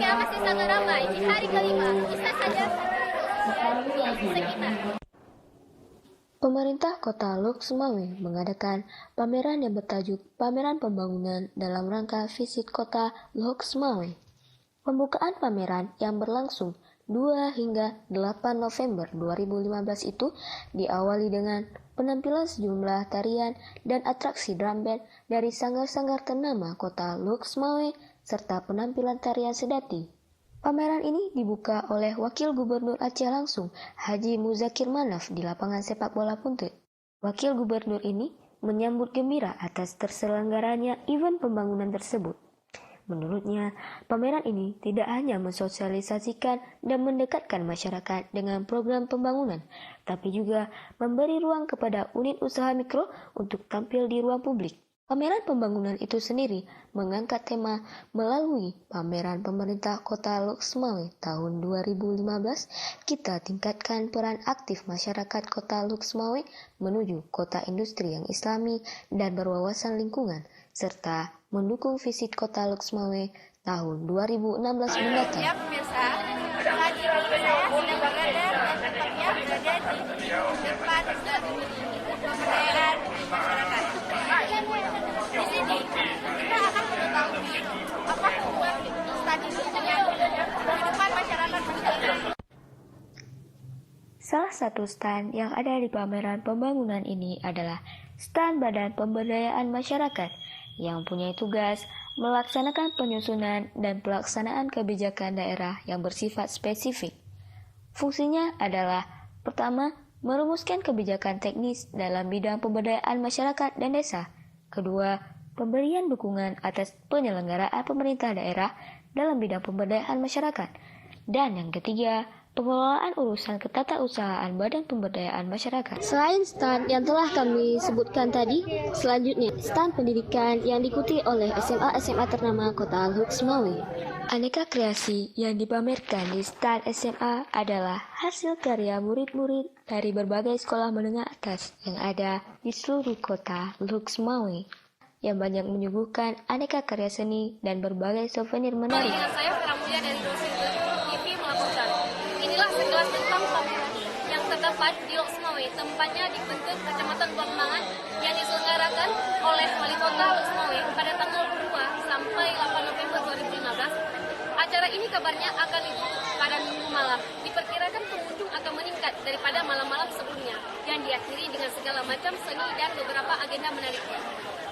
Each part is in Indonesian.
Ya, masih sangat ramai. Di hari kelima, bisa saja sekitar. Pemerintah Kota Lok Sumawe mengadakan pameran yang bertajuk Pameran Pembangunan dalam rangka Visit Kota Lok Sumawe. Pembukaan pameran yang berlangsung 2 hingga 8 November 2015 itu diawali dengan penampilan sejumlah tarian dan atraksi drum band dari sanggar-sanggar ternama Kota Lok Sumawe serta penampilan tarian sedati. Pameran ini dibuka oleh Wakil Gubernur Aceh langsung, Haji Muzakir Manaf di lapangan sepak bola Puntet. Wakil Gubernur ini menyambut gembira atas terselenggaranya event pembangunan tersebut. Menurutnya, pameran ini tidak hanya mensosialisasikan dan mendekatkan masyarakat dengan program pembangunan, tapi juga memberi ruang kepada unit usaha mikro untuk tampil di ruang publik. Pameran pembangunan itu sendiri mengangkat tema melalui pameran pemerintah Kota Lok Sumawe tahun 2015, kita tingkatkan peran aktif masyarakat Kota Lok Sumawe menuju kota industri yang islami dan berwawasan lingkungan, serta mendukung visit Kota Lok Sumawe tahun 2016 mendatang. Ya pemirsa, saat ini saya sedang berada dan tepatnya berada di depan stadion pemberdayaan masyarakat. Di sini kita akan mengetahui apa tujuan stadion yang kehidupan masyarakat meningkat. Salah satu stand yang ada di pameran pembangunan ini adalah stand Badan Pemberdayaan Masyarakat yang punya tugas melaksanakan penyusunan dan pelaksanaan kebijakan daerah yang bersifat spesifik. Fungsinya adalah pertama, merumuskan kebijakan teknis dalam bidang pemberdayaan masyarakat dan desa. Kedua, pemberian dukungan atas penyelenggaraan pemerintah daerah dalam bidang pemberdayaan masyarakat. Dan yang ketiga, pengelolaan urusan ketatausahaan Badan Pemberdayaan Masyarakat. Selain stand yang telah kami sebutkan tadi, selanjutnya stand pendidikan yang diikuti oleh SMA-SMA ternama Kota Lok Sumawe. Aneka kreasi yang dipamerkan di stand SMA adalah hasil karya murid-murid dari berbagai sekolah menengah atas yang ada di seluruh Kota Lok Sumawe, yang banyak menyuguhkan aneka karya seni dan berbagai souvenir menarik. Saya Pramudia dari Dosis TV melaporkan. Inilah segelas tentang pameran yang terdapat di Lok Sumawe, tempatnya di Puntet, Kecamatan Buangmangan, yang diselenggarakan oleh Wali Kota Lok Sumawe pada tanggal 2 sampai 8 November 2015. Acara ini kabarnya akan ditutup pada Minggu malam. Diperkirakan pengunjung akan meningkat daripada malam-malam sebelumnya, yang diakhiri dengan segala macam seni dan beberapa agenda menariknya.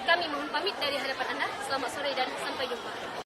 Kami mohon pamit dari hadapan Anda. Selamat sore dan sampai jumpa.